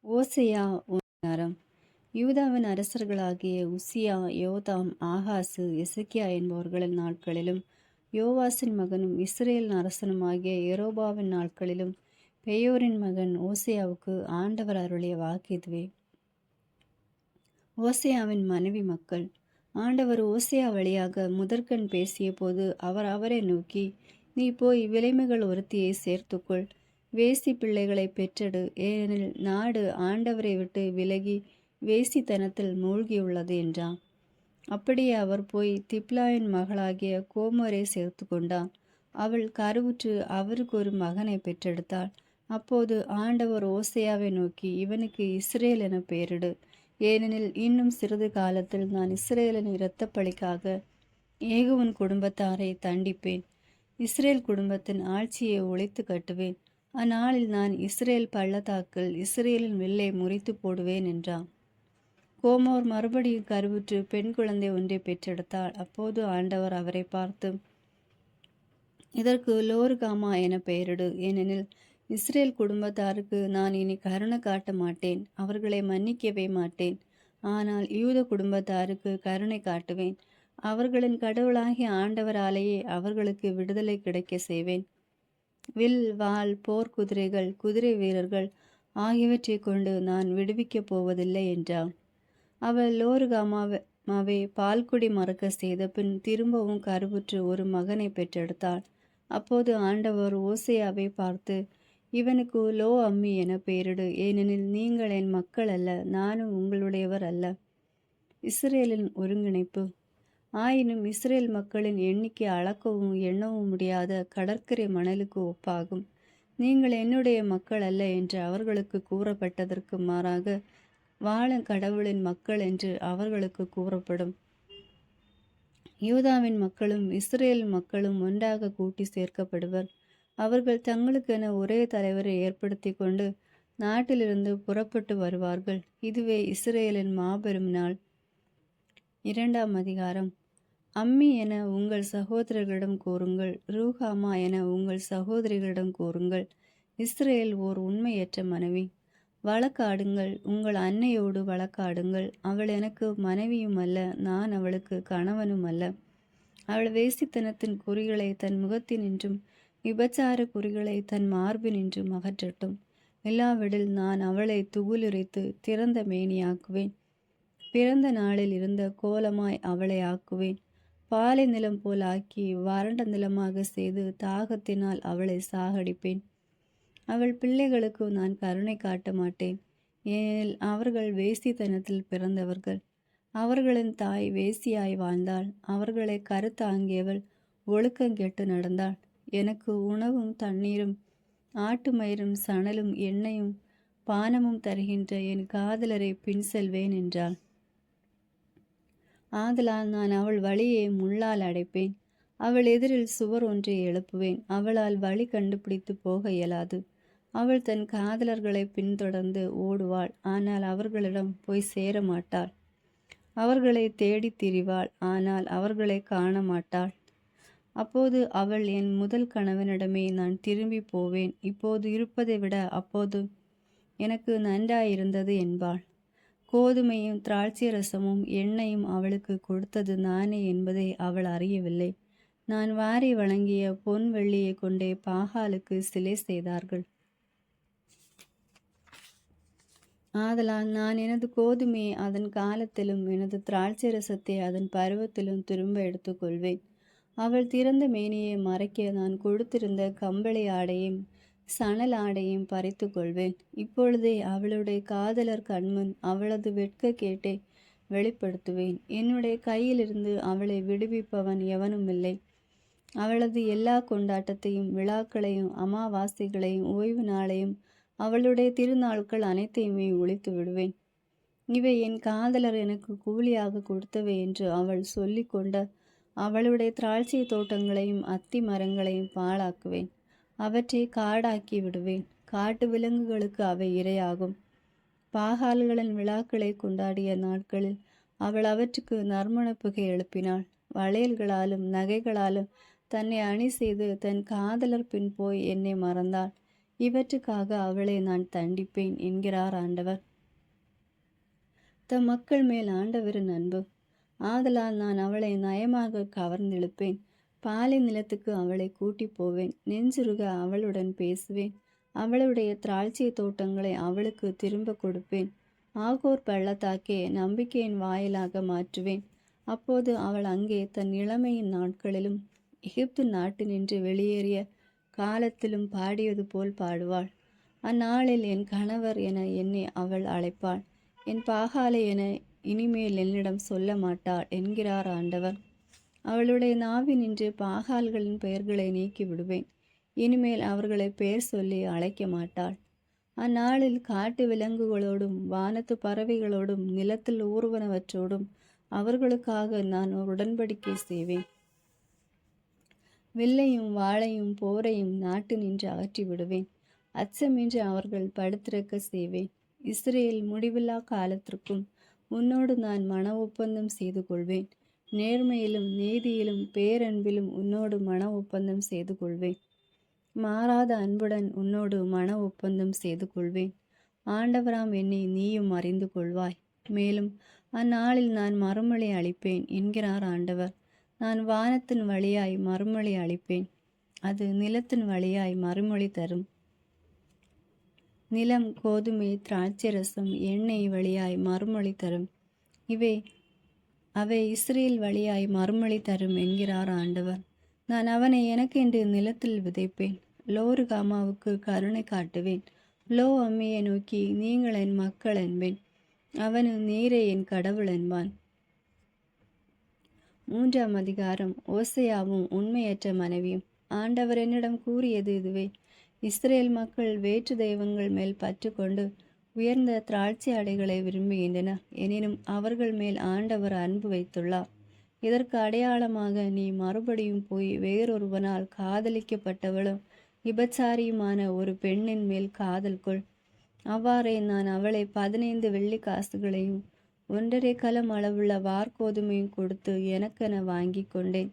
ஓசெயா அதிகாரம். யூதாவின் அரசர்களாகிய உசியா, யோதாம், ஆகாசு, எசேக்கியா என்பவர்களின் நாட்களிலும், யோவாசின் மகனும் இஸ்ரேல் அரசனுமாகிய யெரொபாமின் நாட்களிலும், பெயோரின் மகன் ஓசெயாவுக்கு ஆண்டவர் அருளிய வாக்கு இதுவே. ஓசெயாவின் மனைவி மக்கள். ஆண்டவர் ஓசெயா வழியாக முதற்கண் பேசிய போது அவர் அவரை நோக்கி, நீ போய் விலைமகள் ஒருத்தியை சேர்த்துக்கொள், வேசி பிள்ளைகளை பெற்றெடு, ஏனெனில் நாடு ஆண்டவரை விட்டு விலகி வேசித்தனத்தில் மூழ்கியுள்ளது என்றான். அப்படியே அவர் போய் திப்லாயின் மகளாகிய கோமரை சேர்த்து கொண்டான். அவள் கருவுற்று அவருக்கு ஒரு மகனை பெற்றெடுத்தாள். அப்போது ஆண்டவர் ஓசெயாவை நோக்கி, இவனுக்கு இஸ்ரேல் என பெயரிடு, ஏனெனில் இன்னும் சிறிது காலத்தில் நான் இஸ்ரேலின் இரத்தப்பழிக்காக ஏகுவின் குடும்பத்தாரை தண்டிப்பேன். இஸ்ரேல் குடும்பத்தின் ஆட்சியை ஒழித்து கட்டுவேன். அந்நாளில் நான் இஸ்ரேல் பள்ளத்தாக்கில் இஸ்ரேலின் வில்லை முறித்து போடுவேன் என்றான். கோமோர் மறுபடியும் கருவுற்று பெண் குழந்தை ஒன்றை பெற்றெடுத்தாள். அப்போது ஆண்டவர் அவரை பார்த்து, இதற்கு லோருகாமா என பெயரிடு, ஏனெனில் இஸ்ரேல் குடும்பத்தாருக்கு நான் இனி கருணை காட்ட மாட்டேன், அவர்களை மன்னிக்கவே மாட்டேன். ஆனால் யூத குடும்பத்தாருக்கு கருணை காட்டுவேன். அவர்களின் கடவுளாகிய ஆண்டவராலேயே அவர்களுக்கு விடுதலை கிடைக்க செய்வேன். வில், வாள், போர்க்குதிரைகள், குதிரை வீரர்கள் ஆகியவற்றை கொண்டு நான் விடுவிக்கப் போவதில்லை என்றான். அவள் லோருகாமாவை பால்குடி மறக்க செய்த பின் திரும்பவும் கருவுற்று ஒரு மகனை பெற்றெடுத்தாள். அப்போது ஆண்டவர் ஓசெயாவை பார்த்து, இவனுக்கு லோ அம்மி என பெயரிடு, ஏனெனில் நீங்கள் என் மக்கள் அல்ல, நானும் உங்களுடையவர் அல்ல. இஸ்ரேலின் ஒருங்கிணைப்பு. ஆயினும் இஸ்ரேல் மக்களின் எண்ணிக்கை அளக்கவும் எண்ணவும் முடியாத கடற்கரை மணலுக்கு ஒப்பாகும். நீங்கள் என்னுடைய மக்கள் அல்ல என்று அவர்களுக்கு கூறப்பட்டதற்கு மாறாக வாழும் கடவுளின் மக்கள் என்று அவர்களுக்கு கூறப்படும். யூதாவின் மக்களும் இஸ்ரேல் மக்களும் ஒன்றாக கூட்டி சேர்க்கப்படுவர். அவர்கள் தங்களுக்கென ஒரே தலைவரை ஏற்படுத்தி கொண்டு நாட்டிலிருந்து புறப்பட்டு வருவார்கள். இதுவே இஸ்ரேலின் மாபெரும் நாள். 2ஆம் அதிகாரம். அம்மி என உங்கள் சகோதரர்களிடம் கூறுங்கள், ரூகாமா என உங்கள் சகோதரிகளிடம் கூறுங்கள், இஸ்ரேல் ஓர் உண்மையற்ற மனைவி. வழக்காடுங்கள், உங்கள் அன்னையோடு வழக்காடுங்கள். அவள் எனக்கு மனைவியும் அல்ல, நான் அவளுக்கு கணவனும் அல்ல. அவள் வேசித்தனத்தின் குறிகளை தன் முகத்தினின்றும் விபச்சார குறிகளை தன் மார்பினின்றும் அகற்றட்டும். இல்லாவிடில் நான் அவளை துகிலுரித்து திறந்த மேனியாக்குவேன். பிறந்த நாளில் இருந்த கோலமாய் அவளை ஆக்குவேன். பாலை நிலம் போல் ஆக்கி வறண்ட நிலமாக செய்து தாகத்தினால் அவளை சாகடிப்பேன். அவள் பிள்ளைகளுக்கு நான் கருணை காட்ட மாட்டேன், ஏனெனில் அவர்கள் வேசித்தனத்தில் பிறந்தவர்கள். அவர்களின் தாய் வேசியாய் வாழ்ந்தாள். அவர்களை கருத்தாங்கியவள் ஒழுக்கங்கெட்டு நடந்தாள். எனக்கு உணவும் தண்ணீரும் ஆட்டு மயிரும் சணலும் எண்ணெயும் பானமும் தருகின்ற என் காதலரை பின் செல்வேன் என்றாள். ஆதலால் நான் அவள் வழியை முள்ளால் அடைப்பேன். அவள் எதிரில் சுவர் ஒன்றை எழுப்புவேன். அவளால் வழி கண்டுபிடித்து போக இயலாது. அவள் தன் காதலர்களை பின்தொடர்ந்து ஓடுவாள், ஆனால் அவர்களிடம் போய் சேர மாட்டாள். அவர்களை தேடி திரிவாள், ஆனால் அவர்களை காண மாட்டாள். அப்போது அவள், என் முதல் கணவனிடமே நான் திரும்பி போவேன், இப்போது இருப்பதை விட அப்போது எனக்கு நன்றாயிருந்தது என்பாள். கோதுமையும் திராட்சை ரசமும் எண்ணெயும் அவளுக்கு கொடுத்தது நானே என்பதை அவள் அறியவில்லை. நான் வாரி வழங்கிய பொன் வெள்ளியை கொண்டே பாகாலுக்கு சிலை செய்தார்கள். ஆதலால் நான் எனது கோதுமையை அதன் காலத்திலும் எனது திராட்சை ரசத்தை அதன் பருவத்திலும் திரும்ப எடுத்துக்கொள்வேன். அவள் திறந்த மேனியை மறைக்க நான் கொடுத்திருந்த கம்பளி ஆடையும் சணல் ஆடையும் பறித்து கொள்வேன். இப்பொழுதே அவளுடைய காதலர் கண்முன் அவளது வெட்க கேட்டை வெளிப்படுத்துவேன். என்னுடைய கையிலிருந்து அவளை விடுவிப்பவன் எவனும் இல்லை. அவளது எல்லா கொண்டாட்டத்தையும் விழாக்களையும் அமாவாசைகளையும் ஓய்வு நாளையும் அவளுடைய திருநாட்கள் அனைத்தையுமே ஒழித்து விடுவேன். இவை என் காதலர் எனக்கு கூலியாக கொடுத்தவை என்று அவள் சொல்லி கொண்ட அவளுடைய திராட்சை தோட்டங்களையும் அத்தி மரங்களையும் பாழாக்குவேன். அவற்றை காடாக்கி விடுவேன். காட்டு விலங்குகளுக்கு அவை இரையாகும். பாகால்களின் விழாக்களை கொண்டாடிய நாட்களில் அவள் அவற்றுக்கு நறுமண புகை எழுப்பினாள். வளையல்களாலும் நகைகளாலும் தன்னை அணி செய்து தன் காதலர் பின் போய் என்னை மறந்தாள். இவற்றுக்காக அவளை நான் தண்டிப்பேன் என்கிறார் ஆண்டவர். தம் மக்கள் மேல் ஆண்டவரின் அன்பு. ஆதலால் நான் அவளை நயமாக கவர்ந்திழுப்பேன். பாலை நிலத்துக்கு அவளை கூட்டி போவேன். நெஞ்சுருக அவளுடன் பேசுவேன். அவளுடைய திராட்சை தோட்டங்களை அவளுக்கு திரும்ப கொடுப்பேன். ஆகோர் பள்ளத்தாக்கே, நம்பிக்கையின் வாயிலாக மாற்றுவேன். அப்போது அவள் அங்கே தன் இளமையின் நாட்களிலும் எகிப்து நாட்டினின்று வெளியேறிய காலத்திலும் பாடியது போல் பாடுவாள். அந்நாளில் என் கணவர் என என்னை அவள் அழைப்பாள். என் பாகாலை என இனிமேல் என்னிடம் சொல்ல மாட்டாள் என்கிறார் ஆண்டவர். அவளுடைய நாவினின்று பாகால்களின் பெயர்களை நீக்கி விடுவேன். இனிமேல் அவர்களை பெயர் சொல்லி அழைக்க மாட்டாள். அந்நாளில் காட்டு விலங்குகளோடும் வானத்து பறவைகளோடும் நிலத்தில் ஊர்வனவற்றோடும் அவர்களுக்காக நான் உடன்படிக்கை செய்வேன். வில்லையும் வாளையும் போரையும் நாட்டு நின்று அகற்றி விடுவேன். அச்சமின்றி அவர்கள் படுத்திறக்க செய்வேன். இஸ்ரேல் முடிவில்லா காலத்திற்கும் உன்னோடு நான் மன ஒப்பந்தம் செய்து கொள்வேன். நேர்மையிலும் நீதியிலும் பேரன்பிலும் உன்னோடு மன ஒப்பந்தம் செய்து கொள்வேன். மாறாத அன்புடன் உன்னோடு மன ஒப்பந்தம் செய்து கொள்வேன். ஆண்டவராம் என்னை நீயும் அறிந்து கொள்வாய். மேலும் அந்நாளில் நான் மறுமொழி அளிப்பேன் என்கிறார் ஆண்டவர். நான் வானத்தின் வழியாய் மறுமொழி அளிப்பேன். அது நிலத்தின் வழியாய் மறுமொழி தரும். நிலம் கோதுமை திராட்சை ரசம் எண்ணெய் வழியாய் மறுமொழி தரும். அவை இஸ்ரேல் வழியாய் மறுமொழி தரும் என்கிறார் ஆண்டவர். நான் அவனை எனக்கென்று நிலத்தில் விதைப்பேன். லோருகாமாவுக்கு கருணை காட்டுவேன். லோ அம்மியை நோக்கி நீங்கள் என் மக்கள் என்பேன். அவனு நீரே என் கடவுள் என்பான். 3ஆம் அதிகாரம். ஓசையாவும் உண்மையற்ற மனைவியும். ஆண்டவர் என்னிடம் கூறியது இதுவே: இஸ்ரேல் மக்கள் வேற்று தெய்வங்கள் மேல் பற்று கொண்டு உயர்ந்த திராட்சை அடைகளை விரும்புகின்றனர். எனினும் அவர்கள் மேல் ஆண்டவர் அன்பு வைத்துள்ளார். இதற்கு அடையாளமாக நீ மறுபடியும் போய் வேறொருவனால் காதலிக்கப்பட்டவளும் விபச்சாரியுமான ஒரு பெண்ணின் மேல் காதல் கொள். அவ்வாறே நான் அவளை 15 வெள்ளி காசுகளையும் 1.5 கலம் அளவுள்ள வார்கோதுமையும் கொடுத்து எனக்கென வாங்கி கொண்டேன்.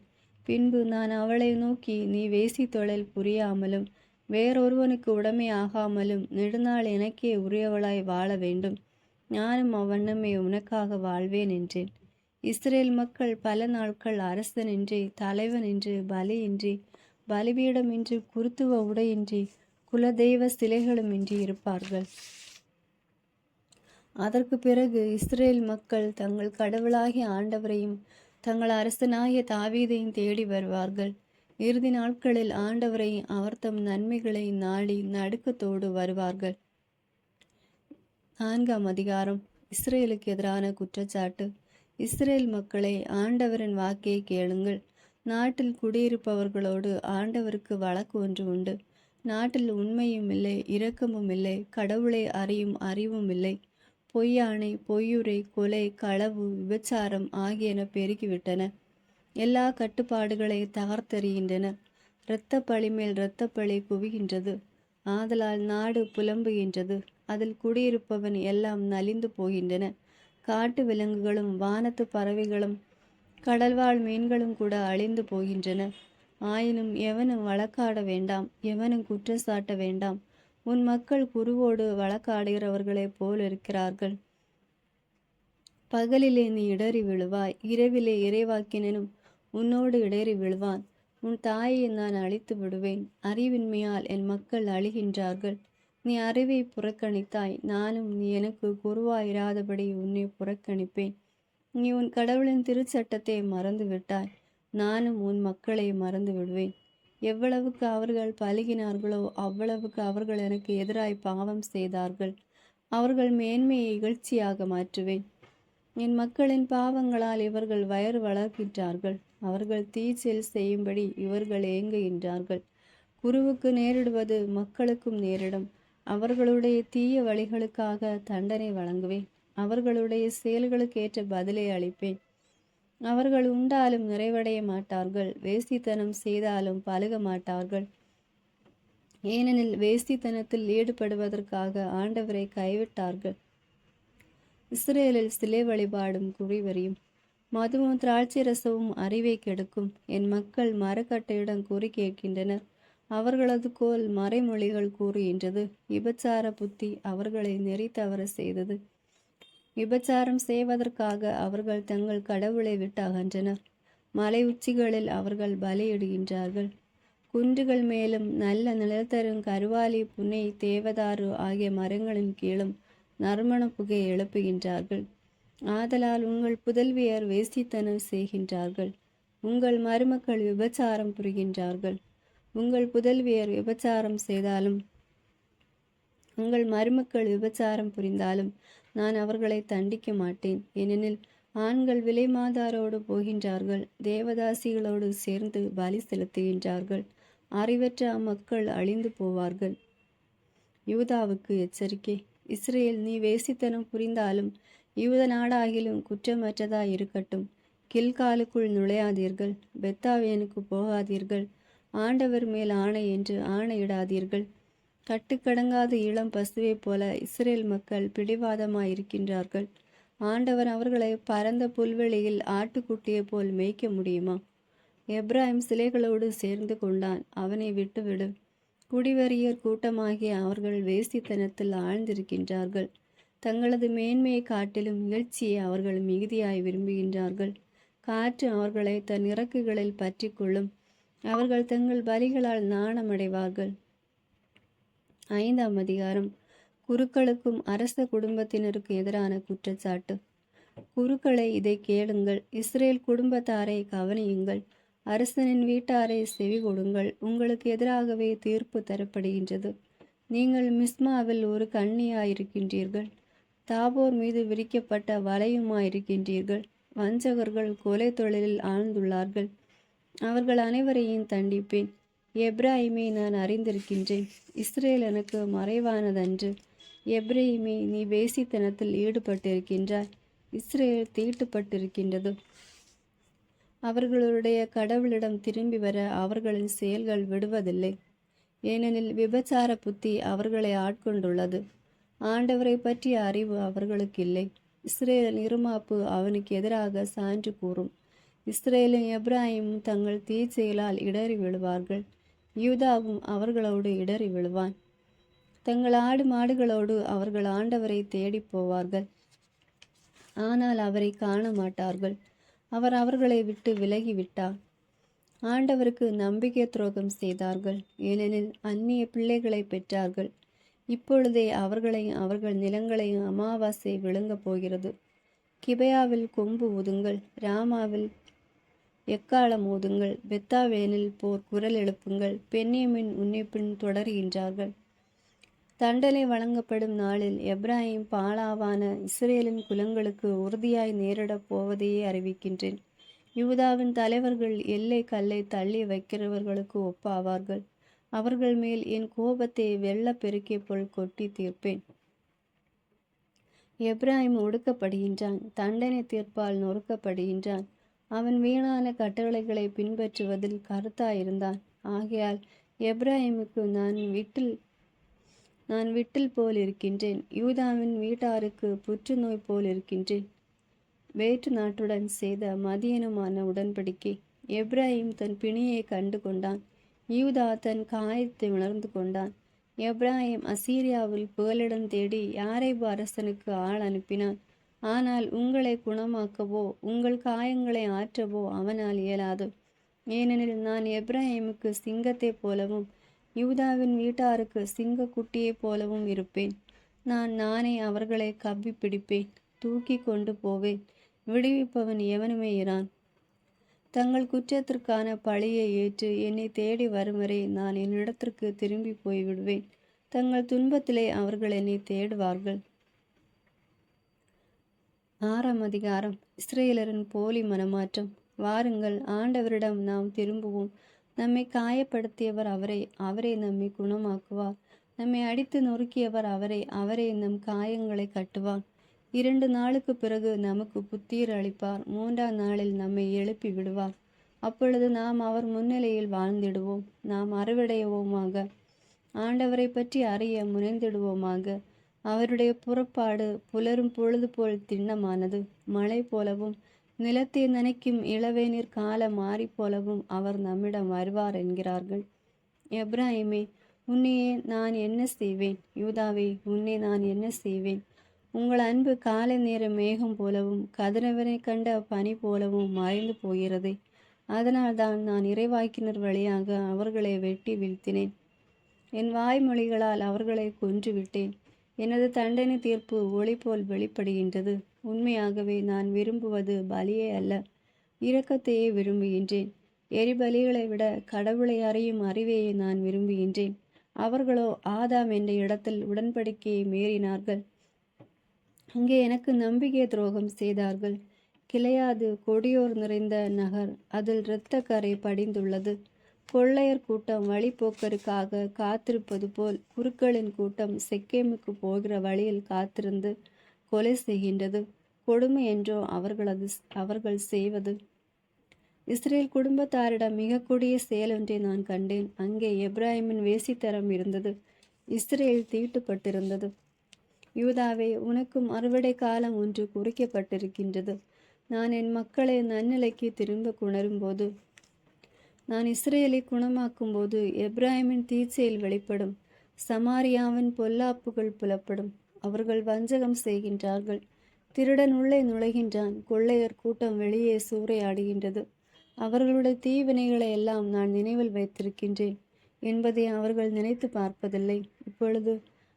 பின்பு நான் அவளை நோக்கி, நீ வேசி தொழில் புரியாமலும் வேறொருவனுக்கு உடைமையாகாமலும் நெடுநாள் எனக்கே உரியவளாய் வாழ வேண்டும். நானும் அவ்வண்ணமே உனக்காக வாழ்வேன் என்றேன். இஸ்ரேல் மக்கள் பல நாட்கள் அரசனின்றி, தலைவனின்றி, பலியின்றி, பலிபீடமின்றி, குருத்துவ உடையின்றி, குலதெய்வ சிலைகளுமின்றி இருப்பார்கள். அதற்கு பிறகு இஸ்ரேல் மக்கள் தங்கள் கடவுளாகிய ஆண்டவரையும் தங்கள் அரசனாகிய தாவீதையும் தேடி வருவார்கள். இறுதி நாட்களில் ஆண்டவரை அவர் தம் நன்மைகளை நாடி நடுக்கத்தோடு வருவார்கள். 4ஆம் அதிகாரம். இஸ்ரேலுக்கு எதிரான குற்றச்சாட்டு. இஸ்ரேல் மக்களே, ஆண்டவரின் வாக்கை கேளுங்கள். நாட்டில் குடியிருப்பவர்களோடு ஆண்டவருக்கு வழக்கு ஒன்று உண்டு. நாட்டில் உண்மையும் இல்லை, இரக்கமும் இல்லை, கடவுளை அறியும் அறிவும் இல்லை. பொய்யானை, பொய்யுரை, கொலை, களவு, விபச்சாரம் ஆகியன பெருகிவிட்டன. எல்லா கட்டுப்பாடுகளை தகர்த்தெறிகின்றன. இரத்தப்பழி மேல் இரத்தப்பழி குவிகின்றது. ஆதலால் நாடு புலம்புகின்றது. அதில் குடியிருப்பவன் எல்லாம் நலிந்து போகின்றன. காட்டு விலங்குகளும் வானத்து பறவைகளும் கடல்வாழ் மீன்களும் கூட அழிந்து போகின்றன. ஆயினும் எவனும் வழக்காட வேண்டாம், எவனும் குற்றச்சாட்ட வேண்டாம். உன் மக்கள் குருவோடு வழக்காடுகிறவர்களைப் போல் இருக்கிறார்கள். பகலிலே நீ இடறி விழுவாய், இரவிலே இறைவாக்கினனும் உன்னோடு இடறி விழுவான். உன் தாயை நான் அழித்து விடுவேன். அறிவின்மையால் என் மக்கள் அழிகின்றார்கள். நீ அறிவை புறக்கணித்தாய், நானும் நீ எனக்கு குருவாயிராதபடி உன்னை புறக்கணிப்பேன். நீ உன் கடவுளின் திருச்சட்டத்தை மறந்து விட்டாய், நானும் உன் மக்களை மறந்து விடுவேன். எவ்வளவுக்கு அவர்கள் பழகினார்களோ அவ்வளவுக்கு அவர்கள் எனக்கு எதிராய் பாவம் செய்தார்கள். அவர்கள் மேன்மையை இகழ்ச்சியாக மாற்றுவேன். என் மக்களின் பாவங்களால் இவர்கள் வயறு வளர்க்கின்றார்கள். அவர்கள் தீச்செயல் செய்யும்படி இவர்கள் ஏங்குகின்றார்கள். குருவுக்கு நேரிடுவது மக்களுக்கும் நேரிடும். அவர்களுடைய தீய வழிகளுக்காக தண்டனை வழங்குவேன். அவர்களுடைய செயல்களுக்கேற்ற பதிலை அளிப்பேன். அவர்கள் உண்டாலும் நிறைவடைய மாட்டார்கள், வேசித்தனம் செய்தாலும் பழுக மாட்டார்கள். ஏனெனில் வேசித்தனத்தில் ஈடுபடுவதற்காக ஆண்டவரை கைவிட்டார்கள். இஸ்ரேலில் சிலை வழிபாடும் குடிவரியும் மதுவும் திராட்சை ரசமும் அறிவை கெடுக்கும். என் மக்கள் மரக்கட்டையுடன் குறி கேட்கின்றனர். அவர்களது கோல் மறைமொழிகள் கூறுகின்றது. விபச்சார புத்தி அவர்களை நெறி தவற செய்தது. விபச்சாரம் செய்வதற்காக அவர்கள் தங்கள் கடவுளை விட்டு அகன்றனர். மலை உச்சிகளில் அவர்கள் பலியிடுகின்றார்கள். குன்றுகள் மேலும் நல்ல நிழல் தரும் கருவாலி, புன்னை, தேவதாரு ஆகிய மரங்களின் கீழும் நறுமண புகை எழுப்புகின்றார்கள். ஆதலால் உங்கள் புதல்வியர் வேசித்தனம் செய்கின்றார்கள், உங்கள் மருமக்கள் விபச்சாரம் புரிகின்றார்கள். உங்கள் புதல்வியர் விபச்சாரம் செய்தாலும் உங்கள் மருமக்கள் விபச்சாரம் புரிந்தாலும் நான் அவர்களை தண்டிக்க மாட்டேன். ஏனெனில் ஆண்கள் விலைமாதாரோடு போகின்றார்கள், தேவதாசிகளோடு சேர்ந்து பலி செலுத்துகின்றார்கள். அறிவற்ற அம்மக்கள் அழிந்து போவார்கள். யூதாவுக்கு எச்சரிக்கை. இஸ்ரேல், நீ வேசித்தனம் புரிந்தாலும் யூத நாடாகிலும் குற்றமற்றதாய் இருக்கட்டும். கில்காலுக்குள் நுழையாதீர்கள், பெத்தாவேனுக்கு போகாதீர்கள். ஆண்டவர் மேல் ஆணை என்று ஆணையிடாதீர்கள். கட்டுக்கடங்காத இளம் பசுவை போல இஸ்ரேல் மக்கள் பிடிவாதமாயிருக்கின்றார்கள். ஆண்டவர் அவர்களை பரந்த புல்வெளியில் ஆட்டுக்குட்டியை போல் மேய்க்க முடியுமா? எப்ராஹிம் சிலைகளோடு சேர்ந்து கொண்டான், அவனை விட்டுவிடு. குடிவெறியர் கூட்டமாகிய அவர்கள் வேசித்தனத்தில் ஆழ்ந்திருக்கின்றார்கள். தங்களது மேன்மையை காட்டிலும் இகழ்ச்சியை அவர்கள் மிகுதியாய் விரும்புகின்றார்கள். காற்று அவர்களை தன் இறக்குகளில் பற்றி கொள்ளும். அவர்கள் தங்கள் பலிகளால் நாணமடைவார்கள். 5ஆம் அதிகாரம். குருக்களுக்கும் அரச குடும்பத்தினருக்கு எதிரான குற்றச்சாட்டு. குருக்களை, இதை கேளுங்கள். இஸ்ரேல் குடும்பத்தாரை கவனியுங்கள். அரசனின் வீட்டாரை செவி கொடுங்கள். உங்களுக்கு எதிராகவே தீர்ப்பு தரப்படுகின்றது. நீங்கள் மிஸ்மாவில் ஒரு கண்ணியாயிருக்கின்றீர்கள், தாபோர் மீது விரிக்கப்பட்ட வலையுமாயிருக்கின்றீர்கள். வஞ்சகர்கள் கொலை தொழிலில் ஆழ்ந்துள்ளார்கள். அவர்கள் அனைவரையும் தண்டிப்பேன். எப்ராஹிமை நான் அறிந்திருக்கின்றேன், இஸ்ரேல் எனக்கு மறைவானதன்று. எப்ராஹிமே, நீ வேசித்தனத்தில் ஈடுபட்டிருக்கின்றாய், இஸ்ரேல் தீட்டுப்பட்டிருக்கின்றது. அவர்களுடைய கடவுளிடம் திரும்பி வர அவர்களின் செயல்கள் விடுவதில்லை. ஏனெனில் விபச்சார புத்தி அவர்களை ஆட்கொண்டுள்ளது. ஆண்டவரை பற்றிய அறிவு அவர்களுக்கு இல்லை. இஸ்ரேலின் இருமாப்பு அவனுக்கு எதிராக சான்று கூறும். இஸ்ரேலும் எப்ராஹிமும் தங்கள் தீச்செயலால் இடறி விழுவார்கள். யூதாவும் அவர்களோடு இடறி விழுவான். தங்கள் ஆடு மாடுகளோடு அவர்கள் ஆண்டவரை தேடி போவார்கள், ஆனால் அவரை காண மாட்டார்கள். அவர் அவர்களை விட்டு விலகிவிட்டார். ஆண்டவருக்கு நம்பிக்கை துரோகம் செய்தார்கள், ஏனெனில் அந்நிய பிள்ளைகளை பெற்றார்கள். இப்பொழுதே அவர்களையும் அவர்கள் நிலங்களையும் அமாவாசை விழுங்கப் போகிறது. கிபையாவில் கொம்பு ஊதுங்கள், ராமாவில் எக்காலம் ஊதுங்கள், பெத்தாவேனில் போர் குரல் எழுப்புங்கள். பென்யமீன் உன்னிப்பின் தொடர்கின்றார்கள். தண்டனை வழங்கப்படும் நாளில் எப்ராஹிம் பாலாவான இஸ்ரேலின் குலங்களுக்கு உறுதியாய் நேரிடப் போவதையே அறிவிக்கின்றேன். யூதாவின் தலைவர்கள் எல்லை கல்லை தள்ளி வைக்கிறவர்களுக்கு ஒப்பாவார்கள். அவர்கள் மேல் என் கோபத்தை வெள்ளப்பெருக்கை போல் கொட்டி தீர்ப்பேன். எப்ராஹிம் ஒடுக்கப்படுகின்றான், தண்டனை தீர்ப்பால் நொறுக்கப்படுகின்றான். அவன் வீணான கட்டளைகளை பின்பற்றுவதில் கருத்தாயிருந்தான். ஆகையால் எப்ராஹிமுக்கு நான் விட்டில் போல் இருக்கின்றேன், யூதாவின் வீட்டாருக்கு புற்றுநோய் போல் இருக்கின்றேன். வேற்று நாட்டுடன் செய்த மதியனமான உடன்படிக்கை. எப்ராஹிம் தன் பிணியை கண்டு கொண்டான், யூதா தன் காயத்தை உணர்ந்து கொண்டான். எப்ராஹிம் அசீரியாவில் புகலிடம் தேடி யாரேபு அரசனுக்கு ஆள் அனுப்பினான். ஆனால் உங்களை குணமாக்கவோ உங்கள் காயங்களை ஆற்றவோ அவனால் இயலாது. ஏனெனில் நான் எப்ராஹிமுக்கு சிங்கத்தைப் போலவும் யூதாவின் வீட்டாருக்கு சிங்கக்குட்டியைப் போலவும் இருப்பேன். நானே அவர்களை கவ்வி பிடிப்பேன், தூக்கி கொண்டு போவேன். விடுவிப்பவன் எவனுமே இரான். தங்கள் குற்றத்திற்கான பழியை ஏற்று என்னை தேடி வரும் வரை நான் என்னிடத்திற்கு திரும்பி போய் விடுவேன். தங்கள் துன்பத்திலே அவர்கள் என்னை தேடுவார்கள். 6ஆம் அதிகாரம். இஸ்ரேலரின் போலி மனமாற்றம். வாருங்கள், ஆண்டவரிடம் நாம் திரும்புவோம். நம்மை காயப்படுத்தியவர் அவரே நம்மை குணமாக்குவார். நம்மை அடித்து நொறுக்கியவர் அவரே நம் காயங்களை கட்டுவார். 2 நாளுக்கு பிறகு நமக்கு புத்துயிர் அளிப்பார். 3ஆம் நாளில் நம்மை எழுப்பி விடுவார். அப்பொழுது நாம் அவர் முன்னிலையில் வாழ்ந்திடுவோம். நாம் அறிவடைவோமாக, ஆண்டவரை பற்றி அறிய முனைந்திடுவோமாக. அவருடைய புறப்பாடு புலரும் பொழுது போல் திண்ணமானது. மழை போலவும் நிலத்தை நனைக்கும் இளவேநீர் கால மாறி போலவும் அவர் நம்மிடம் வருவார் என்கிறார்கள். எப்ராஹிமே, உன்னையே நான் என்ன செய்வேன்? யூதாவே, உன்னை நான் என்ன செய்வேன்? உங்கள் அன்பு காலை நேர மேகம் போலவும் கதிரவனை கண்ட பனி போலவும் மறைந்து போகிறதே. அதனால்தான் நான் இறைவாக்கினர் வழியாக அவர்களை வெட்டி வீழ்த்தினேன். என் வாய்மொழிகளால் அவர்களை கொன்றுவிட்டேன். எனது தண்டனை தீர்ப்பு ஒளி போல் வெளிப்படுகின்றது. உண்மையாகவே நான் விரும்புவது பலியே அல்ல, இரக்கத்தையே விரும்புகின்றேன். எரிபலிகளை விட கடவுளை அறியும் அறிவையை நான் விரும்புகின்றேன். அவர்களோ ஆதாம் என்ற இடத்தில் உடன்படிக்கையை மீறினார்கள். அங்கே எனக்கு நம்பிக்கை துரோகம் செய்தார்கள். கிளையாது கொடியோர் நிறைந்த நகர், அதில் இரத்த கரை படிந்துள்ளது. கொள்ளையர் கூட்டம் வழிபோக்கருக்காக காத்திருப்பது போல் குருக்களின் கூட்டம் செக்கேமுக்கு போகிற வழியில் காத்திருந்து கொலை செய்கின்றது. கொடுமை என்றோ அவர்கள் செய்வது. இஸ்ரேல் குடும்பத்தாரிடம் மிக கொடிய செயலொன்றை நான் கண்டேன். அங்கே எப்ராஹிமின் வேசித்தரம் இருந்தது. இஸ்ரேல் தீட்டுப்பட்டிருந்தது. யூதாவே, உனக்கும் அறுவடை காலம் ஒன்று குறிக்கப்பட்டிருக்கின்றது. நான் என் மக்களை நன்னிலைக்கு திரும்ப குணரும்போது, நான் இஸ்ரேலை குணமாக்கும் போது எப்ராஹிமின் தீச்செயல் வெளிப்படும். சமாரியாவின் பொல்லாப்புகள் புலப்படும். அவர்கள் வஞ்சகம் செய்கின்றார்கள். திருடன் உள்ளே நுழைகின்றான். கொள்ளையர் கூட்டம் வெளியே சூறையாடுகின்றது. அவர்களுடைய தீவினைகளை எல்லாம் நான் நினைவில் வைத்திருக்கின்றேன் என்பதை அவர்கள் நினைத்து பார்ப்பதில்லை. இப்பொழுது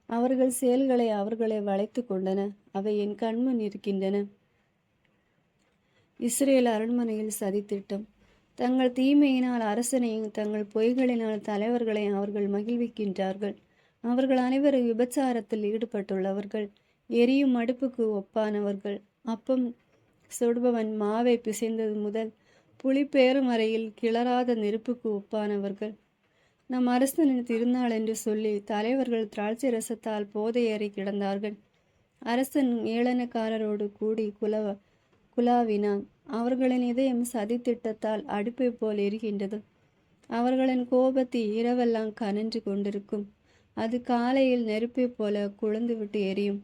அவர்கள் செயல்களை அவர்களை வளைத்து கொண்டன. அவை என் கண்முன் இருக்கின்றன. இஸ்ரேல் அரண்மனையில் சதித்திட்டம். தங்கள் தீமையினால் அரசனையும் தங்கள் பொய்களினால் தலைவர்களை அவர்கள் மகிழ்விக்கின்றார்கள். அவர்கள் அனைவரும் விபச்சாரத்தில் ஈடுபட்டுள்ளவர்கள். எரியும் அடுப்புக்கு ஒப்பானவர்கள். அப்பம் சுடுபவன் மாவை பிசைந்தது முதல் புளிப்பேறும் வரையில் கிளறாத நெருப்புக்கு ஒப்பானவர்கள். நம் அரசனின் திருநாள் என்று சொல்லி தலைவர்கள் திராட்சை ரசத்தால் போதையேறி கிடந்தார்கள். அரசன் ஏளனக்காரரோடு கூடி குலாவினான். அவர்களின் இதயம் சதித்திட்டத்தால் அடுப்பை போல் எரிகின்றது. அவர்களின் கோபத்தை இரவெல்லாம் கனன்று கொண்டிருக்கும். அது காலையில் நெருப்பை போல குழந்துவிட்டு எரியும்.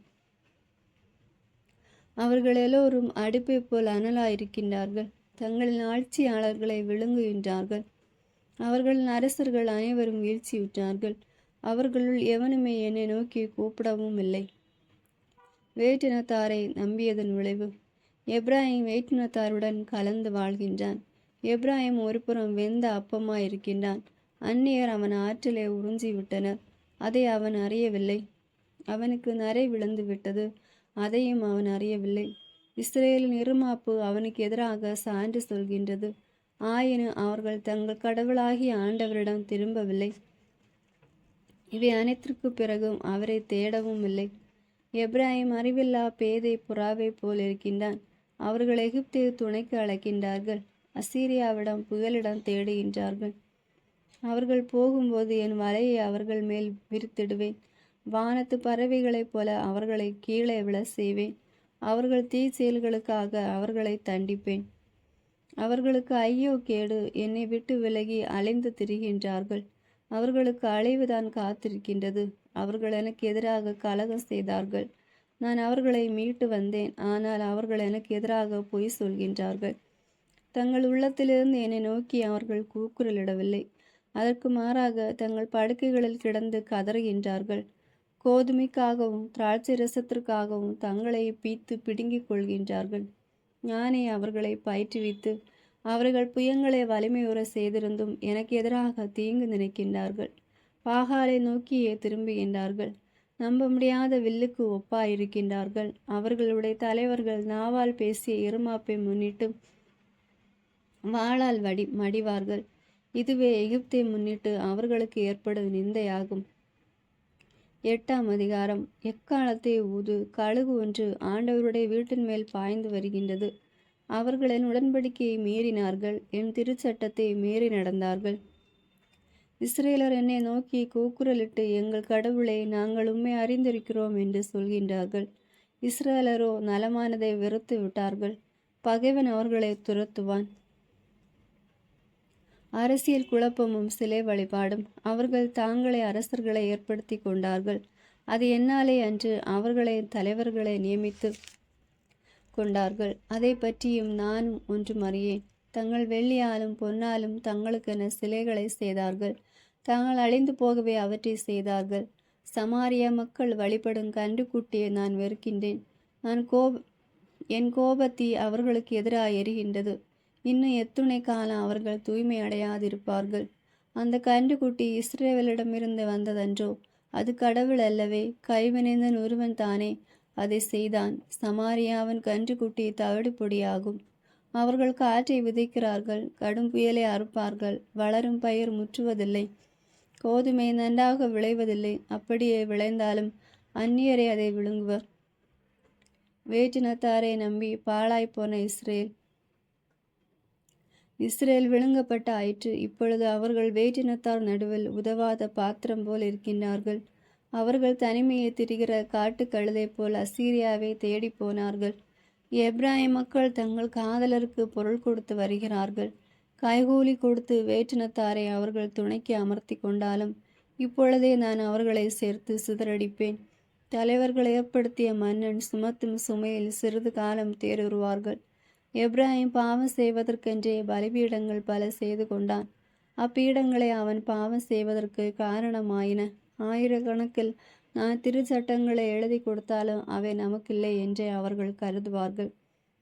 அவர்கள் எல்லோரும் அடுப்பை போல் அனலாயிருக்கின்றார்கள். தங்களின் ஆட்சியாளர்களை விழுங்குகின்றார்கள். அவர்களின் அரசர்கள் அனைவரும் வீழ்ச்சியுற்றார்கள். அவர்களுள் எவனுமே என்னை நோக்கி கூப்பிடவும் இல்லை. வேற்றினத்தாரை நம்பியதன் விளைவு. எப்ராஹிம் வேற்றினத்தாருடன் கலந்து வாழ்கின்றான். எப்ராஹிம் ஒருபுறம் வெந்த அப்பமாயிருக்கின்றான். அந்நியர் அவன் ஆற்றிலே உறிஞ்சிவிட்டனர். அதை அவன் அறியவில்லை. அவனுக்கு நரை விழுந்து விட்டது. அதையும் அவன் அறியவில்லை. இஸ்ரேலின் இருமாப்பு அவனுக்கு எதிராக சான்று சொல்கின்றது. ஆயினும் அவர்கள் தங்கள் கடவுளாகிய ஆண்டவரிடம் திரும்பவில்லை. இவை அனைத்திற்கு பிறகும் அவரை தேடவும் இல்லை. எப்ராஹிம் அறிவில்லா பேதை புறாவை போல் இருக்கின்றான். அவர்கள் எகிப்தை துணைக்கு அழைக்கின்றார்கள். அசீரியாவிடம் புகலிடம் தேடுகின்றார்கள். அவர்கள் போகும்போது என் வலையை அவர்கள் மேல் விரித்திடுவேன். வானத்து பறவைகளைப் போல அவர்களை கீழே விழ செய்வேன். அவர்கள் தீச்செயல்களுக்காக அவர்களை தண்டிப்பேன். அவர்களுக்கு ஐயோ கேடு, என்னை விட்டு விலகி அலைந்து திரிகின்றார்கள். அவர்களுக்கு அழிவுதான் காத்திருக்கின்றது. அவர்கள் எனக்கு எதிராக கலகம் செய்தார்கள். நான் அவர்களை மீட்டு வந்தேன். ஆனால் அவர்கள் எனக்கு எதிராக பொய் சொல்கின்றார்கள். தங்கள் உள்ளத்திலிருந்து என்னை நோக்கி அவர்கள் கூக்குரலிடவில்லை. அதற்கு மாறாக தங்கள் படுக்கைகளில் கிடந்து கதறுகின்றார்கள். கோதுமைக்காகவும் திராட்சை ரசத்திற்காகவும் தங்களை பீத்து பிடுங்கிக் கொள்கின்றார்கள். ஞானே அவர்களை பயிற்றுவித்து அவர்கள் புயங்களை வலிமையுற செய்திருந்தும் எனக்கு எதிராக தீங்கு நினைக்கின்றார்கள். பாகாலை நோக்கியே திரும்புகின்றார்கள். நம்ப முடியாத வில்லுக்கு ஒப்பாயிருக்கின்றார்கள். அவர்களுடைய தலைவர்கள் நாவால் பேசிய இருமாப்பை முன்னிட்டு வாளால் மடிவார்கள். இதுவே எகிப்தை முன்னிட்டு அவர்களுக்கு ஏற்படும் நிந்தையாகும். 8ஆம் அதிகாரம். எக்காலத்தை ஊது. கழுகு ஒன்று ஆண்டவருடைய வீட்டின் மேல் பாய்ந்து வருகின்றது. அவர்கள் என் உடன்படிக்கையை மீறினார்கள். என் திருச்சட்டத்தை மீறி நடந்தார்கள். இஸ்ரேலர் என்னை நோக்கி கூக்குரலிட்டு, எங்கள் கடவுளை, நாங்கள் உம்மை அறிந்திருக்கிறோம் என்று சொல்கின்றார்கள். இஸ்ரேலரோ நலமானதை வெறுத்து விட்டார்கள். பகைவன் அவர்களை துரத்துவான். அரசியல் குழப்பமும் சிலை வழிபாடும். அவர்கள் தாங்களே அரசர்களை ஏற்படுத்தி கொண்டார்கள். அது என்னாலே அன்று அவர்களை தலைவர்களை நியமித்து கொண்டார்கள். அதை பற்றியும் நானும் ஒன்றும் அறியேன். தங்கள் வெள்ளியாலும் பொன்னாலும் தங்களுக்கென சிலைகளை செய்தார்கள். தாங்கள் அழிந்து போகவே அவற்றை செய்தார்கள். சமாரியா மக்கள் வழிபடும் கன்றுக்குட்டியை நான் வெறுக்கின்றேன். என் கோபத்தீ அவர்களுக்கு எதிராக எரிகின்றது. இன்னும் எத்துணை காலம் அவர்கள் தூய்மை அடையாதிருப்பார்கள்? அந்த கன்றுக்குட்டி இஸ்ரவேலிடமிருந்து வந்ததன்றோ? அது கடவுள் அல்லவே, கைவினைந்தன் ஒருவன் தானே அதை செய்தான். சமாரியாவின் கன்றுக்குட்டி தவிடு பொடியாகும். அவர்கள் காற்றை விதைக்கிறார்கள், கடும் புயலை அறுப்பார்கள். வளரும் பயிர் முற்றுவதில்லை, கோதுமை நன்றாக விளைவதில்லை. அப்படியே விளைந்தாலும் அந்நியரே அதை விழுங்குவர். வேற்றினத்தாரை நம்பி பாழாய்ப்போன இஸ்ரேல் விழுங்கப்பட்ட ஆயிற்று. இப்பொழுது அவர்கள் வேற்றினத்தார் நடுவில் உதவாத பாத்திரம் போல் இருக்கின்றார்கள். அவர்கள் தனிமையை திரிகிற காட்டு கழுதை போல் அசீரியாவை தேடி போனார்கள். எப்ராஹிம் மக்கள் தங்கள் காதலருக்கு பொருள் கொடுத்து வருகிறார்கள். கைகூலி கொடுத்து வேற்றினத்தாரை அவர்கள் துணைக்கு அமர்த்தி கொண்டாலும் இப்பொழுதே நான் அவர்களை சேர்த்து சிதறடிப்பேன். தலைவர்கள் ஏற்படுத்திய மன்னன் சுமத்தும் சுமையில் சிறிது காலம் தேறுவார்கள். எப்ராஹிம் பாவம் செய்வதற்கென்றே பலிபீடங்கள் பல செய்து கொண்டான். அப்பீடங்களை அவன் பாவம் செய்வதற்கு காரணமாயின. ஆயிரக்கணக்கில் நான் திருச்சட்டங்களை எழுதி கொடுத்தாலும் அவை நமக்கில்லை என்றே அவர்கள் கருதுவார்கள்.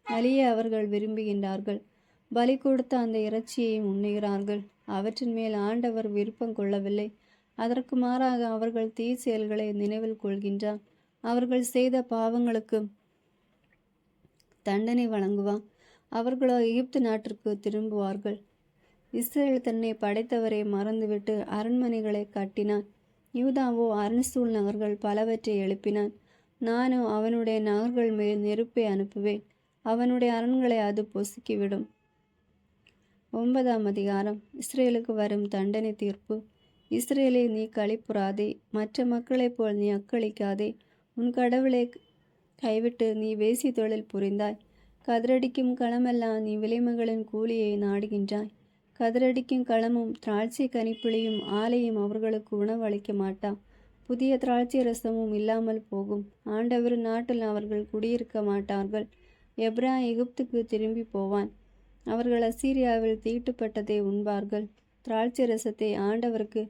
பலியை அவர்கள் விரும்புகின்றார்கள், பலி கொடுத்த அந்த இறைச்சியையும் உண்ணுகிறார்கள். அவற்றின் மேல் ஆண்டவர் விருப்பம் கொள்ளவில்லை. அதற்கு மாறாக அவர்கள் தீ செயல்களை நினைவில் கொள்கின்றார். அவர்கள் செய்த பாவங்களுக்கு தண்டனை வழங்குவான். அவர்களோ எகிப்து நாட்டிற்கு திரும்புவார்கள். இஸ்ரேல் தன்னை படைத்தவரை மறந்துவிட்டு அரண்மனைகளை கட்டினான். யூதாவோ அரண்சூழ் நகர்கள் பலவற்றை எழுப்பினான். நானும் அவனுடைய நகர்கள் மேல் நெருப்பை அனுப்புவேன், அவனுடைய அரண்களை அது பொசுக்கிவிடும். 9ஆம் அதிகாரம். இஸ்ரேலுக்கு வரும் தண்டனை தீர்ப்பு. இஸ்ரேலே, நீ களிப்புறாதே, மற்ற மக்களைப் போல் நீ அக்களிக்காதே. உன் கடவுளை கைவிட்டு நீ வேசி தொழில் புரிந்தாய். கதிரடிக்கும் களமெல்லாம் நீ விலைமகளின் கூலியை நாடுகின்றாய். கதிரடிக்கும் களமும் திராட்சை கனிப்பிளியும் ஆலையும் அவர்களுக்கு உணவு அளிக்க மாட்டா. புதிய திராட்சை ரசமும் இல்லாமல் போகும். ஆண்டவர் நாட்டில் அவர்கள் குடியிருக்க மாட்டார்கள். எப்ராஹிம் எகிப்துக்கு திரும்பி போவான். அவர்கள் அசீரியாவில் தீட்டுப்பட்டதை உண்பார்கள். திராட்சை ரசத்தை ஆண்டவருக்கு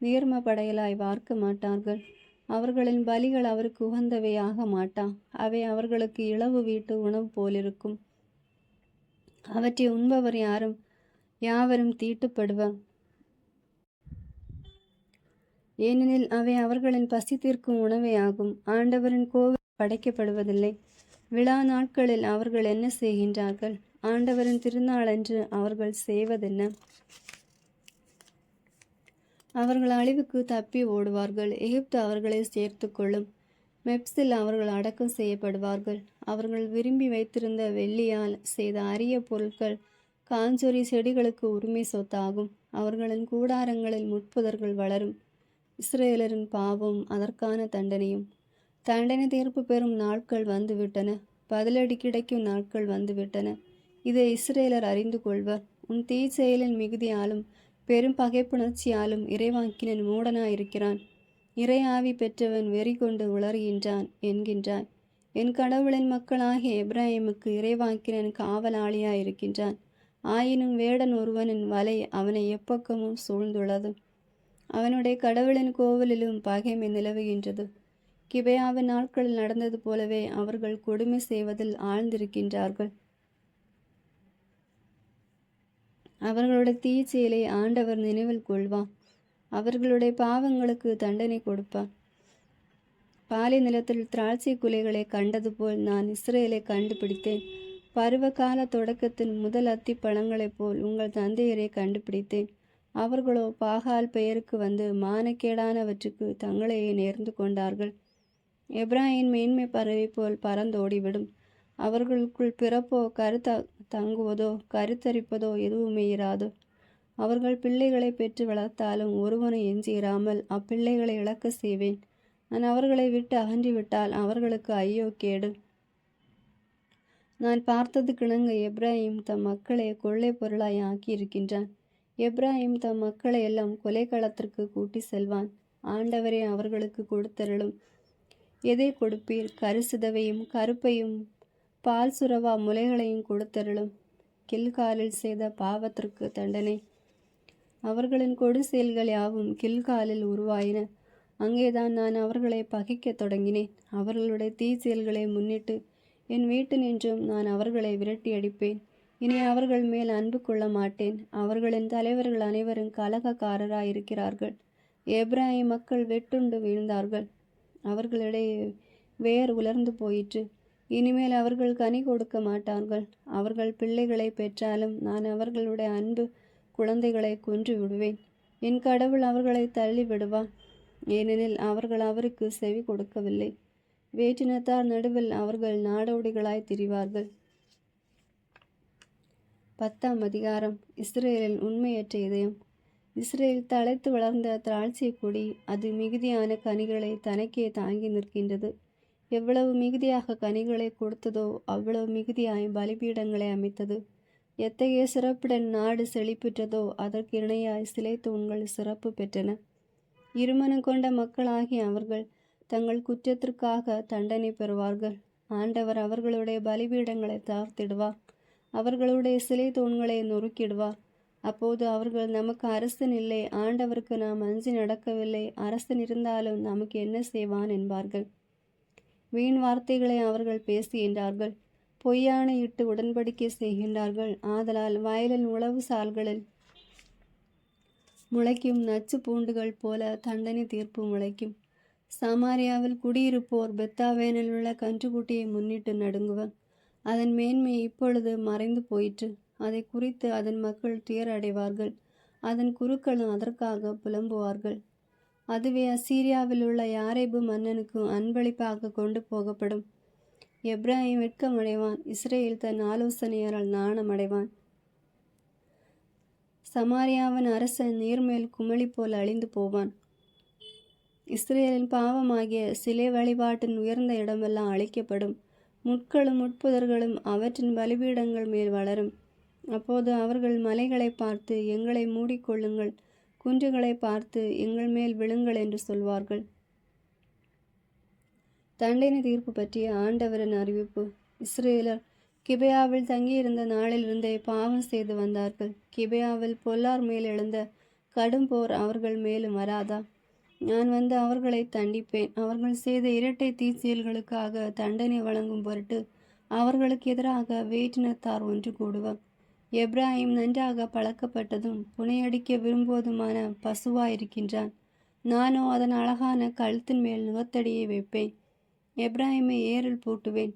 நீர்ம படையலாய் வார்க்க மாட்டார்கள். அவர்களின் பலிகள் அவருக்கு உகந்தவை ஆக மாட்டா. அவை அவர்களுக்கு இளவு வீட்டு உணவு போலிருக்கும். அவற்றை உண்பவர் யாவரும் தீட்டுப்படுவர். ஏனெனில் அவை அவர்களின் பசி தீர்க்கும் உணவே ஆகும். ஆண்டவரின் கோவில் படைக்கப்படுவதில்லை. விழா நாட்களில் அவர்கள் என்ன செய்கின்றார்கள்? ஆண்டவரின் திருநாளன்று அவர்கள் செய்வதென்ன? அவர்கள் அழிவுக்கு தப்பி ஓடுவார்கள். எகிப்து அவர்களை சேர்த்து கொள்ளும். மெப்சில் அவர்கள் அடக்கம் செய்யப்படுவார்கள். அவர்கள் விரும்பி வைத்திருந்த வெள்ளியால் செய்த அரிய பொருட்கள் காஞ்சொரி செடிகளுக்கு உரிமை சொத்தாகும். அவர்களின் கூடாரங்களில் முட்புதர்கள் வளரும். இஸ்ரேலரின் பாவம் அதற்கான தண்டனையும். தண்டனை தீர்ப்பு பெறும் நாட்கள் வந்துவிட்டன. பதிலடி கிடைக்கும் நாட்கள் வந்துவிட்டன. இதை இஸ்ரேலர் அறிந்து கொள்வர். உன் தீ செயலின் மிகுதியாலும் பெரும் பகைப்புணர்ச்சியாலும் இறைவாக்கினன் மூடனாயிருக்கிறான். இறை ஆவி பெற்றவன் வெறி கொண்டு உளறுகின்றான் என்கின்றாய். என் கடவுளின் மக்களாகிய எப்ராஹிமுக்கு இறைவாக்கினன் காவலாளியாயிருக்கின்றான். ஆயினும் வேடன் ஒருவனின் வலை அவனை எப்பக்கமும் சூழ்ந்துள்ளது. அவனுடைய கடவுளின் கோவிலிலும் பகைமை நிலவுகின்றது. கிபையாவின் நாட்களில் நடந்தது போலவே அவர்கள் கொடுமை செய்வதில் ஆழ்ந்திருக்கின்றார்கள். அவர்களுடைய தீச்செயலை ஆண்டவர் நினைவில் கொள்வார். அவர்களுடைய பாவங்களுக்கு தண்டனை கொடுப்பார். பாலை நிலத்தில் திராட்சை குலைகளை கண்டது போல் நான் இஸ்ரேலை கண்டுபிடித்தேன். பருவகால தொடக்கத்தின் முதல் அத்தி பழங்களைப் போல் உங்கள் தந்தையரை கண்டுபிடித்தேன். அவர்களோ பாகால் பெயருக்கு வந்து மானக்கேடானவற்றுக்கு தங்களையே நேர்ந்து கொண்டார்கள். எப்ராஹிம் மேன்மை பறவை போல் பறந்தோடிவிடும். அவர்களுக்குள் பிறப்போ தங்குவதோ கருத்தரிப்பதோ எதுவுமே இராது. அவர்கள் பிள்ளைகளை பெற்று வளர்த்தாலும் ஒருவனும் எஞ்சியிராமல் அப்பிள்ளைகளை இழக்க செய்வேன். நான் அவர்களை விட்டு அகன்றிவிட்டால் அவர்களுக்கு ஐயோ கேடு. நான் பார்த்தது கிணங்க எப்ராஹிம் தம் மக்களை கொள்ளை பொருளாய் ஆக்கியிருக்கின்றான். எப்ராஹிம் தம் மக்களை எல்லாம் கொலைக்களத்திற்கு கூட்டி செல்வான். ஆண்டவரே அவர்களுக்கு கொடுத்தருளும். எதை கொடுப்பீர்? கருசிதவையும் கருப்பையும் பால் சுரவா முலைகளையும் கொடுத்தருளும். கில்காலில் செய்த பாவத்திற்கு தண்டனை. அவர்களின் கொடு செயல்கள் யாவும் கில்காலில் உருவாயின. அங்கேதான் நான் அவர்களை பகைக்கத் தொடங்கினேன். அவர்களுடைய தீ செயல்களை முன்னிட்டு என் வீட்டு நின்றும் நான் அவர்களை விரட்டி அடிப்பேன். இனி அவர்கள் மேல் அன்பு கொள்ள மாட்டேன். அவர்களின் தலைவர்கள் அனைவரும் கலகக்காரராயிருக்கிறார்கள். எப்ராயிம் மக்கள் வெட்டுண்டு வீழ்ந்தார்கள். அவர்களிடையே வேர் உலர்ந்து போயிற்று. இனிமேல் அவர்கள் கனி கொடுக்க மாட்டார்கள். அவர்கள் பிள்ளைகளை பெற்றாலும் நான் அவர்களுடைய அன்பு குழந்தைகளை கொன்று விடுவேன். என் கடவுள் அவர்களை தள்ளி விடுவான், ஏனெனில் அவர்கள் அவருக்கு செவி கொடுக்கவில்லை. வேற்றினத்தார் நடுவில் அவர்கள் நாடோடிகளாய் திரிவார்கள். 10ஆம் அதிகாரம். இஸ்ரேலின் உண்மையற்ற இதயம். இஸ்ரேல் தழைத்து வளர்ந்த திராட்சை கொடி. அது மிகுதியான கனிகளை தனக்கே தாங்கி நிற்கின்றது. எவ்வளவு மிகுதியாக கனிகளை கொடுத்ததோ அவ்வளவு மிகுதியாய் பலிபீடங்களை அமைத்தது. எத்தகைய சிறப்புடன் நாடு செழிப்புற்றதோ அதற்கு இணையாய் சிலை தூண்கள் சிறப்பு பெற்றன. இருமனம் கொண்ட மக்களாகி அவர்கள் தங்கள் குற்றத்திற்காக தண்டனை பெறுவார்கள். ஆண்டவர் அவர்களுடைய பலிபீடங்களை தாழ்த்திடுவார், அவர்களுடைய சிலை தூண்களை நொறுக்கிடுவார். அப்போது அவர்கள், நமக்கு அரசன் இல்லை, ஆண்டவருக்கு நாம் அஞ்சி நடக்கவில்லை, அரசன் இருந்தாலும் நமக்கு என்ன செய்வான் என்பார்கள். வீண் வார்த்தைகளை அவர்கள் பேசுகின்றார்கள், பொய்யான இட்டு உடன்படிக்கை செய்கின்றார்கள். ஆதலால் வயலின் உழவு சால்களில் முளைக்கும் நச்சு பூண்டுகள் போல தண்டனை தீர்ப்பு முளைக்கும். சமாரியாவில் குடியிருப்போர் பெத்தாவேனில் உள்ள கன்றுக்குட்டியை முன்னிட்டு நடுங்குவர். அதன் மேன்மை இப்பொழுது மறைந்து போயிற்று. அதை குறித்து அதன் மக்கள் துயர் அடைவார்கள். அதன் குருக்களும் அதற்காக புலம்புவார்கள். அதுவே அசீரியாவில் உள்ள யாரேபு மன்னனுக்கு அன்பளிப்பாக கொண்டு போகப்படும். எப்ராயிம் வெட்கமடைவான், இஸ்ரேல் தன் ஆலோசனையாரால் நாணமடைவான். சமாரியாவின் அரசன் நீர்மேல் குமிழி போல் அழிந்து போவான். இஸ்ரேலின் பாவமாகிய சிலை வழிபாட்டின் உயர்ந்த இடமெல்லாம் அழிக்கப்படும். முட்களும் முட்புதர்களும் அவற்றின் பலிபீடங்கள் மேல் வளரும். அப்போது அவர்கள் மலைகளை பார்த்து, எங்களை மூடிக்கொள்ளுங்கள், குன்றுகளை பார்த்து, எங்கள் மேல் விழுங்கள் என்று சொல்வார்கள். தண்டனை தீர்ப்பு பற்றிய ஆண்டவரின் அறிவிப்பு. இஸ்ரேலர் கிபையாவில் தங்கியிருந்த நாளிலிருந்தே பாவம் செய்து வந்தார்கள். கிபையாவில் பொல்லார் மேல் எழுந்த கடும் போர் அவர்கள் மேலும் வராதா? நான் வந்து அவர்களை தண்டிப்பேன். அவர்கள் செய்த இரட்டை தீச்செயல்களுக்காக தண்டனை வழங்கும் பொருட்டு அவர்களுக்கு எதிராக வேற்றினத்தார் ஒன்று கூடுவர். எப்ராயிம் நன்றாக பழக்கப்பட்டதும் புனையடிக்க விரும்புவதுமான பசுவாயிருக்கின்றான். நானோ அதன் அழகான கழுத்தின் மேல் நுகத்தடியை வைப்பேன். எப்ராயிமை ஏரில் பூட்டுவேன்.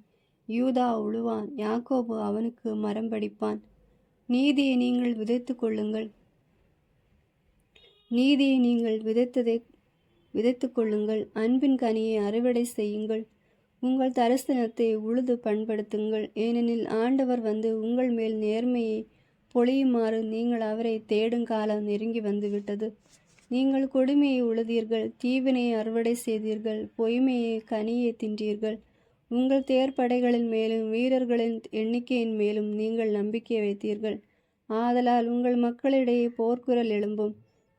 யூதா உழுவான், யாக்கோபு அவனுக்கு மரம் படிப்பான். நீதியை நீங்கள் விதைத்து கொள்ளுங்கள், நீதியை நீங்கள் விதைத்து கொள்ளுங்கள், அன்பின் கனியை அறுவடை செய்யுங்கள். உங்கள் தரிசனத்தை உழுது பண்படுத்துங்கள், ஏனெனில் ஆண்டவர் வந்து உங்கள் மேல் நேர்மையை பொழியுமாறு நீங்கள் அவரை தேடும் காலம் நெருங்கி வந்துவிட்டது. நீங்கள் கொடுமையை உழுதீர்கள், தீவினையை அறுவடை செய்தீர்கள், பொய்மையை கனியை தின்றீர்கள். உங்கள் தேர்ப்படைகளின் மேலும் வீரர்களின் எண்ணிக்கையின் மேலும் நீங்கள் நம்பிக்கை வைத்தீர்கள். ஆதலால் உங்கள் மக்களிடையே போர்க்குரல் எழும்பும்,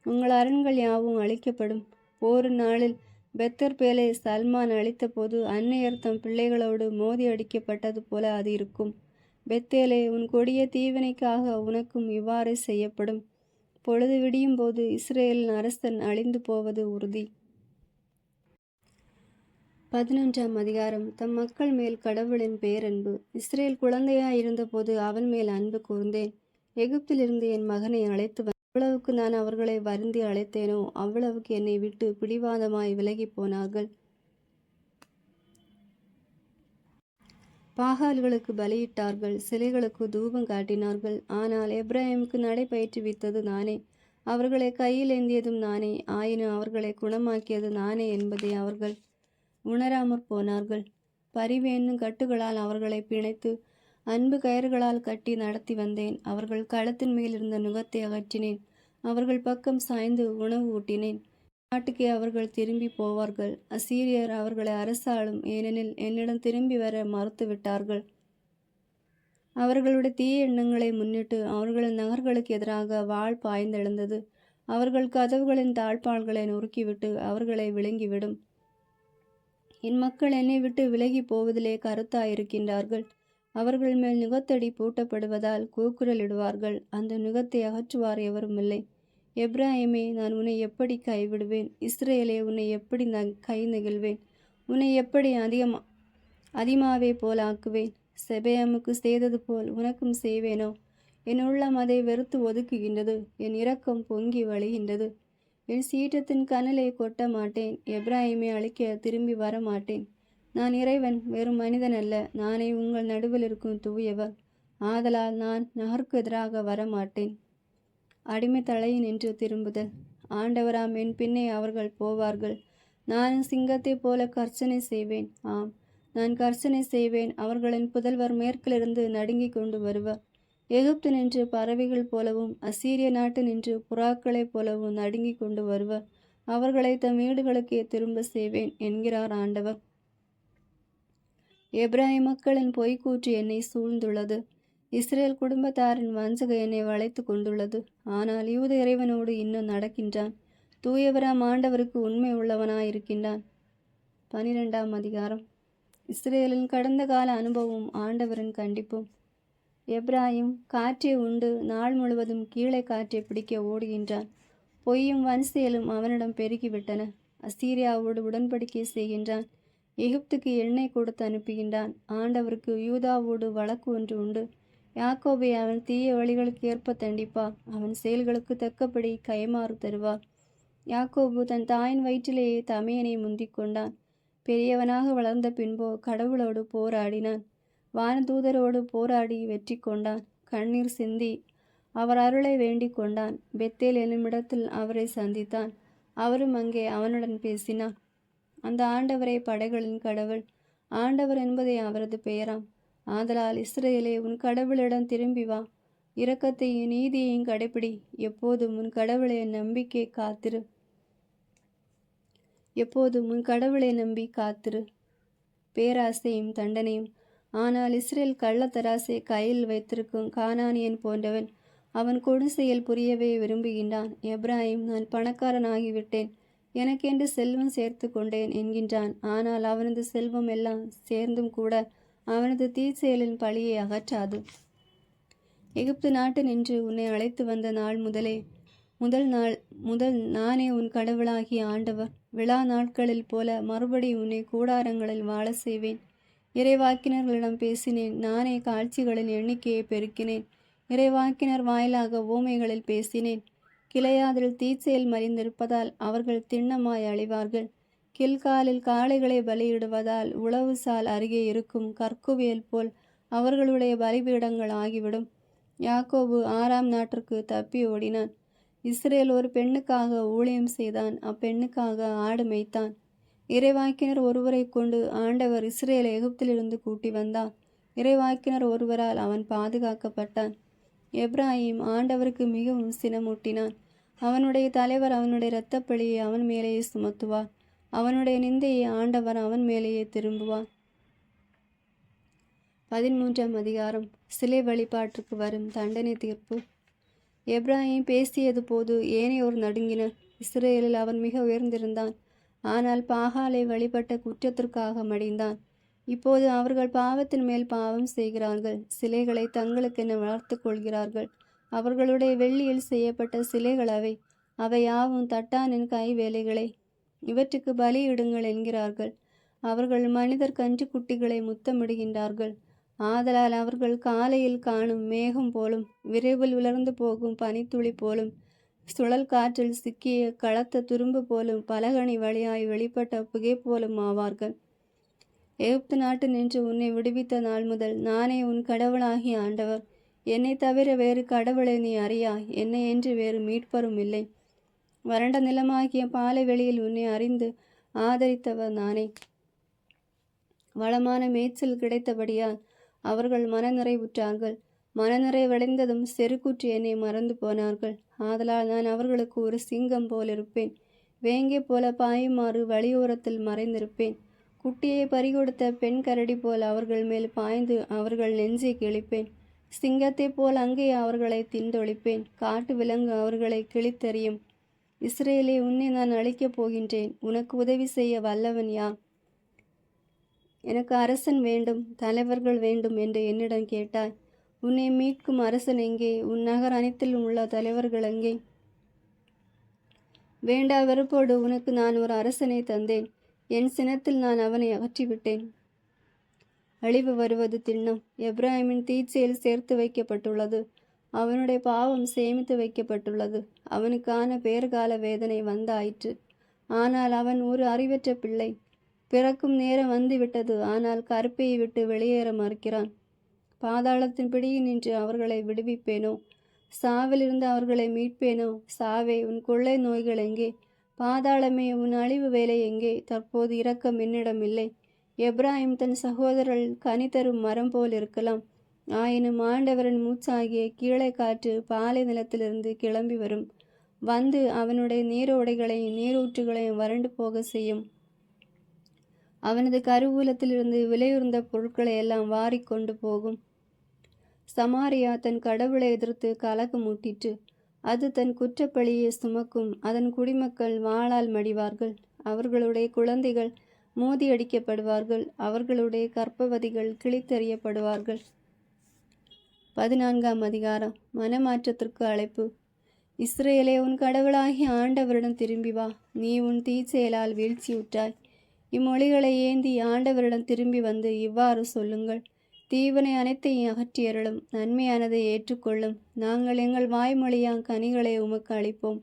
உங்கள் அரண்கள் யாவும் அழிக்கப்படும். போரு நாளில் பெத்தர்பேலை சல்மான் அழித்த போது அன்னையர் தம் பிள்ளைகளோடு மோதி அடிக்கப்பட்டது போல அது இருக்கும். பெத்தேலே, உன் கொடிய தீவினைக்காக உனக்கும் இவ்வாறே செய்யப்படும். பொழுது விடியும் போது இஸ்ரேலின் அரசன் அழிந்து போவது உறுதி. 11ஆம் அதிகாரம். தம் மக்கள் மேல் கடவுளின் பேரன்பு. இஸ்ரேல் குழந்தையாயிருந்தபோது அவன் மேல் அன்பு கூர்ந்தேன். எகிப்திலிருந்து என் மகனை அழைத்து எவ்வளவுக்கு நான் அவர்களை வருந்தி அழைத்தேனோ அவ்வளவுக்கு என்னை விட்டு பிடிவாதமாய் விலகி போனார்கள். பாகால்களுக்கு பலியிட்டார்கள், சிலைகளுக்கு தூபம் காட்டினார்கள். ஆனால் எப்ராயிமுக்கு நடை பயிற்றுவித்தது நானே, அவர்களை கையில் ஏந்தியதும் நானே. ஆயினும் அவர்களை குணமாக்கியது நானே என்பதை அவர்கள் உணராமற் போனார்கள். பரிவு என்னும் கட்டுகளால் அவர்களை பிணைத்து அன்பு கயிறுகளால் கட்டி நடத்தி வந்தேன். அவர்கள் கழுத்தின் மேல் இருந்த நுகத்தை அகற்றினேன். அவர்கள் பக்கம் சாய்ந்து உணவு ஊட்டினேன். நாட்டுக்கே அவர்கள் திரும்பி போவார்கள். அசீரியர் அவர்களை அரசாளும், ஏனெனில் என்னிடம் திரும்பி வர மறுத்துவிட்டார்கள். அவர்களுடைய தீய எண்ணங்களை முன்னிட்டு அவர்களின் நகர்களுக்கு எதிராக வாள் பாய்ந்தெழுந்தது. அவர்கள் கதவுகளின் தாழ்பாள்களை நொறுக்கிவிட்டு அவர்களை விழுங்கிவிடும். என் மக்கள் என்னை விட்டு விலகி போவதிலே கருத்தாயிருக்கின்றார்கள். அவர்கள் மேல் நுகத்தடி பூட்டப்படுவதால் கூக்குரலிடுவார்கள். அந்த நுகத்தை அகற்றுவார் எவரும் இல்லை. எப்ராஹிமே, நான் உன்னை எப்படி கைவிடுவேன்? இஸ்ரேலே, உன்னை எப்படி கை நெகிழ்வேன்? உன்னை எப்படி அதிமாவே போல் ஆக்குவேன்? செபேயாமுக்கு செய்தது போல் உனக்கும் செய்வேனோ? என் உள்ளம் அதை வெறுத்து ஒதுக்குகின்றது. என் இரக்கம் பொங்கி வழிகின்றது. என் சீற்றத்தின் கனலை கொட்ட மாட்டேன். எப்ராஹிமை அழிக்க திரும்பி வர மாட்டேன். நான் இறைவன், வெறும் மனிதன் அல்ல. நானே உங்கள் நடுவில் இருக்கும் தூயவர். ஆதலால் நான் நகருக்கு எதிராக வரமாட்டேன். அடிமை தலையின் என்று திரும்புதல். ஆண்டவராம், என் பின்னே அவர்கள் போவார்கள். நானும் சிங்கத்தைப் போல கர்ச்சனை செய்வேன். ஆம், நான் கர்ச்சனை செய்வேன். அவர்களின் புதல்வர் மேற்கிலிருந்து நடுங்கிக் கொண்டு வருவர். எகிப்து நின்று பறவைகள் போலவும் அசீரிய நாட்டு நின்று புறாக்களைப் போலவும் நடுங்கிக் கொண்டு வருவர். அவர்களை தம் வீடுகளுக்கே திரும்ப செய்வேன் என்கிறார் ஆண்டவர். எப்ராஹிம் மக்களின் பொய்க்கூற்று என்னை சூழ்ந்துள்ளது. இஸ்ரேல் குடும்பத்தாரின் வஞ்சக என்னை வளைத்து கொண்டுள்ளது. ஆனால் யூத இறைவனோடு இன்னும் நடக்கின்றான். தூயவராம் ஆண்டவருக்கு உண்மை உள்ளவனாயிருக்கின்றான். 12ஆம் அதிகாரம். இஸ்ரேலின் கடந்த கால அனுபவம், ஆண்டவரின் கண்டிப்பும். எப்ராஹிம் காற்றை உண்டு நாள் முழுவதும் கீழே காற்றை பிடிக்க ஓடுகின்றான். பொய்யும் வன்செயலும் அவனிடம் பெருகிவிட்டன. அசீரியாவோடு உடன்படிக்கை செய்கின்றான். எகிப்துக்கு எண்ணெய் கொடுத்து அனுப்புகின்றான். ஆண்டவருக்கு யூதாவோடு வழக்கு ஒன்று உண்டு. யாக்கோபை அவன் தீய வழிகளுக்கு ஏற்ப தண்டிப்பார். அவன் செயல்களுக்கு தக்கபடி கைமாறு தருவார். யாக்கோபு தன் தாயின் வயிற்றிலேயே தமையனை முந்திக் கொண்டான். பெரியவனாக வளர்ந்த பின்போ கடவுளோடு போராடினான். வானதூதரோடு போராடி வெற்றி கொண்டான். கண்ணீர் சிந்தி அவர் அருளை வேண்டிக் கொண்டான். பெத்தேல் என்னுமிடத்தில் அவரை சந்தித்தான். அவரும் அங்கே அவனுடன் பேசினார். அந்த ஆண்டவரே படைகளின் கடவுள். ஆண்டவர் என்பதே அவரது பெயராம். ஆதலால் இஸ்ரேலே, உன் கடவுளிடம் திரும்பி வா. இரக்கத்தையும் நீதியையும் கடைப்பிடி. எப்போதும் உன் கடவுளை நம்பிக்கை காத்திரு. எப்போதும் உன் கடவுளை நம்பி காத்திரு. பேராசையும் தண்டனையும். ஆனால் இஸ்ரேல் கள்ளத்தராசை கையில் வைத்திருக்கும் கானானியன் போன்றவன். அவன் கொடுசெயல் புரியவே விரும்புகின்றான். எப்ராஹிம், நான் பணக்காரனாகிவிட்டேன், எனக்கென்று செல்வம் சேர்த்து கொண்டேன் என்கின்றான். ஆனால் அவனது செல்வம் எல்லாம் சேர்ந்தும் கூட அவனது தீச்செயலின் பழியை அகற்றாது. எகிப்து நாட்டு நின்று உன்னை அழைத்து வந்த நாள் முதல் நானே உன் கடவுளாகிய ஆண்டவர். விழா நாட்களில் போல மறுபடி உன்னை கூடாரங்களில் வாழ செய்வேன். இறைவாக்கினர்களிடம் பேசினேன். நானே காட்சிகளின் எண்ணிக்கையை பெருக்கினேன். இறைவாக்கினர் வாயிலாக ஓமைகளில் பேசினேன். கிளையாதில் தீச்செயல் மறிந்திருப்பதால் அவர்கள் திண்ணமாய் அழிவார்கள். கில்காலில் காளைகளை பலியிடுவதால் உளவு சால் அருகே இருக்கும் கற்குவியல் போல் அவர்களுடைய பலிபீடங்கள் ஆகிவிடும். யாக்கோபு ஆறாம் நாட்டிற்கு தப்பி ஓடினான். இஸ்ரேல் ஒரு பெண்ணுக்காக ஊழியம் செய்தான். அப்பெண்ணுக்காக ஆடு மேய்த்தான். இறைவாக்கினர் ஒருவரை கொண்டு ஆண்டவர் இஸ்ரேலை எகிப்திலிருந்து கூட்டி வந்தார். இறைவாக்கினர் ஒருவரால் அவன் பாதுகாக்கப்பட்டான். எப்ராஹிம் ஆண்டவருக்கு மிகவும் சினமூட்டினான். அவனுடைய தலைவர் அவனுடைய இரத்தப்பழியை அவன் மேலேயே சுமத்துவார். அவனுடைய நிந்தையை ஆண்டவர் அவன் மேலேயே திரும்புவார். 13ஆம் அதிகாரம். சிலை வழிபாட்டுக்கு வரும் தண்டனை தீர்ப்பு. எப்ராஹிம் பேசியது போது ஏனையோர் நடுங்கினர். இஸ்ரேலில் அவன் மிக உயர்ந்திருந்தான். ஆனால் பாகாலை வழிபட்ட குற்றத்திற்காக மடிந்தான். இப்போது அவர்கள் பாவத்தின் மேல் பாவம் செய்கிறார்கள். சிலைகளை தங்களுக்கென வளர்த்து கொள்கிறார்கள். அவர்களுடைய வெள்ளியில் செய்யப்பட்ட சிலைகள் அவை. அவை யாவும் தட்டானின் கை வேலைகளே. இவற்றுக்கு பலியிடுங்கள் என்கிறார்கள். அவர்கள் மனிதர் கன்று குட்டிகளை முத்தமிடுகின்றார்கள். ஆதலால் அவர்கள் காலையில் காணும் மேகம் போலும், விரைவில் உலர்ந்து போகும் பனித்துளி போலும், சுழல் காற்றில் சிக்கிய களத்த துரும்பு போலும், பலகணி வழியாய் வெளிப்பட்ட புகை போலும் ஆவார்கள். எகிப்து நாட்டு நின்று உன்னை விடுவித்த நாள் முதல் நானே உன் கடவுளாகிய ஆண்டவர். என்னை தவிர வேறு கடவுளை நீ அறியாய். என்னை என்று வேறு மீட்பரும் இல்லை. வறண்ட நிலமாகிய பாலை வெளியில் உன்னை அறிந்து ஆதரித்தவர் நானே. வளமான மேய்ச்சல் கிடைத்தபடியால் அவர்கள் மனநிறைவுற்றார்கள். மனநிறைவடைந்ததும் செருக்குற்று என்னை மறந்து போனார்கள். ஆதலால் நான் அவர்களுக்கு ஒரு சிங்கம் போல் இருப்பேன். வேங்கை போல பாயுமாறு வழியோரத்தில் மறைந்திருப்பேன். குட்டியை பறிகொடுத்த பெண் கரடி போல் அவர்கள் மேல் பாய்ந்து அவர்கள் நெஞ்சை கிழிப்பேன். சிங்கத்தை போல் அங்கே அவர்களை திண்டொழிப்பேன். காட்டு விலங்கு அவர்களை கிழித்தெறியும். இஸ்ரேலே, உன்னை நான் அழிக்கப் போகின்றேன். உனக்கு உதவி செய்ய வல்லவன் யார்? எனக்கு அரசன் வேண்டும், தலைவர்கள் வேண்டும் என்று என்னிடம் கேட்டாய். உன்னை மீட்கும் அரசன் எங்கே? உன் நகர் அனைத்திலும் உள்ள தலைவர்கள் எங்கே? வேண்டா வெறுப்போடு உனக்கு நான் ஒரு அரசனை தந்தேன். என் சினத்தில் நான் அவனை அகற்றிவிட்டேன். அழிவு வருவது திண்ணம். எப்ராஹிமின் தீச்செயல் சேர்த்து வைக்கப்பட்டுள்ளது. அவனுடைய பாவம் சேமித்து வைக்கப்பட்டுள்ளது. அவனுக்கான பேறுகால வேதனை வந்தாயிற்று. ஆனால் அவன் ஒரு அறிவற்ற பிள்ளை. பிறக்கும் நேரம் வந்துவிட்டது. ஆனால் கற்பையை விட்டு வெளியேற மறுக்கிறான். பாதாளத்தின் பிடியில் நின்று அவர்களை விடுவிப்பேனோ? சாவிலிருந்து அவர்களை மீட்பேனோ? சாவே, உன் கொள்ளை நோய்கள் எங்கே? பாதாளமே, உன் அழிவு வேலை எங்கே? தற்போது இரக்கம் என்னிடம் இல்லை. எப்ராஹிம் தன் சகோதரர்கள் கனி தரும் மரம் போல் இருக்கலாம். ஆயினும் ஆண்டவரின் மூச்சாகிய கீழே காற்று பாலை நிலத்திலிருந்து கிளம்பி வரும். வந்து அவனுடைய நீரோடைகளையும் நீரூற்றுகளையும் வறண்டு போக செய்யும். அவனது கருவூலத்திலிருந்து விலையுறந்த பொருட்களை எல்லாம் வாரிக்கொண்டு போகும். சமாரியா தன் கடவுளை எதிர்த்து கலக்கமூட்டிற்று. அது தன் குற்றப்பழியை சுமக்கும். அதன் குடிமக்கள் வாளால் மடிவார்கள். அவர்களுடைய குழந்தைகள் மோதியடிக்கப்படுவார்கள். அவர்களுடைய கர்ப்பவதிகள் கிழித்தெறியப்படுவார்கள். 14ஆம் அதிகாரம். மனமாற்றத்திற்கு அழைப்பு. இஸ்ரேலே, உன் கடவுளாகிய ஆண்டவரிடம் திரும்பி வா. நீ உன் தீச்செயலால் வீழ்ச்சியுற்றாய். இம்மொழிகளை ஏந்தி ஆண்டவரிடம் திரும்பி வந்து இவ்வாறு சொல்லுங்கள். தீவனை அனைத்தையும் அகற்றியருளும். நன்மையானதை ஏற்றுக்கொள்ளும். நாங்கள் எங்கள் வாய்மொழியாம் கனிகளை உமக்கு அளிப்போம்.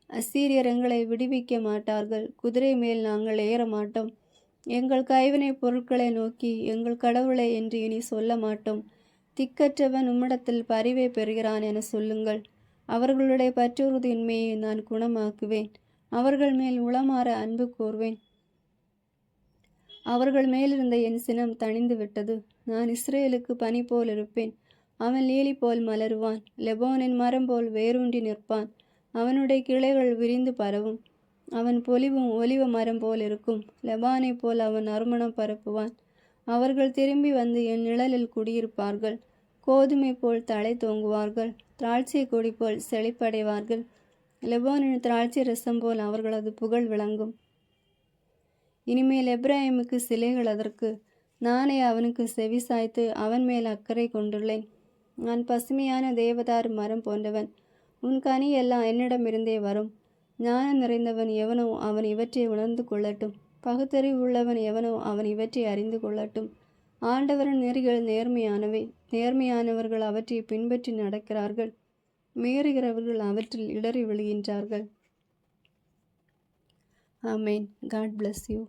அசீரியர் எங்களை விடுவிக்க மாட்டார்கள். குதிரை மேல் நாங்கள் ஏற மாட்டோம். எங்கள் கைவினை பொருட்களை நோக்கி எங்கள் கடவுளை என்று இனி சொல்ல மாட்டோம். திக்கற்றவன் உம்மிடத்தில் பரிவை பெறுகிறான் என சொல்லுங்கள். அவர்களுடைய பற்றுறுதியின்மையை நான் குணமாக்குவேன். அவர்கள் மேல் உளமாற அன்பு கூர்வேன். அவர்கள் மேலிருந்த என் சினம் தணிந்து விட்டது. நான் இஸ்ரேலுக்கு பனி போல் இருப்பேன். அவன் லீலி போல் மலருவான். லெபோனின் மரம் போல் வேரூன்றி நிற்பான். அவனுடைய கிளைகள் விரிந்து பரவும். அவன் பொலிவும் ஒலிவ மரம் போல் இருக்கும். லெபானை போல் அவன் நறுமணம் பரப்புவான். அவர்கள் திரும்பி வந்து என் நிழலில் குடியிருப்பார்கள். கோதுமை போல் தலை தோங்குவார்கள். திராட்சை கொடி போல் செழிப்படைவார்கள். லெபோனின் திராட்சை ரசம் போல் அவர்களது புகழ் விளங்கும். இனிமேல் எப்ராஹிமுக்கு சிலைகள் அதற்கு. நானே அவனுக்கு செவி சாய்த்து அவன் மேல் அக்கறை கொண்டுள்ளேன். நான் பசுமையான தேவதாரு மரம் போன்றவன். உன் கனி எல்லாம் என்னிடமிருந்தே வரும். ஞானம் நிறைந்தவன் எவனோ அவன் இவற்றை உணர்ந்து கொள்ளட்டும். பகுத்தறிவு உள்ளவன் எவனோ அவன் இவற்றை அறிந்து கொள்ளட்டும். ஆண்டவரின் நெறிகள் நேர்மையானவை. நேர்மையானவர்கள் அவற்றை பின்பற்றி நடக்கிறார்கள். மீறுகிறவர்கள் அவற்றில் இடறி விழுகின்றார்கள். ஆமேன். God bless you.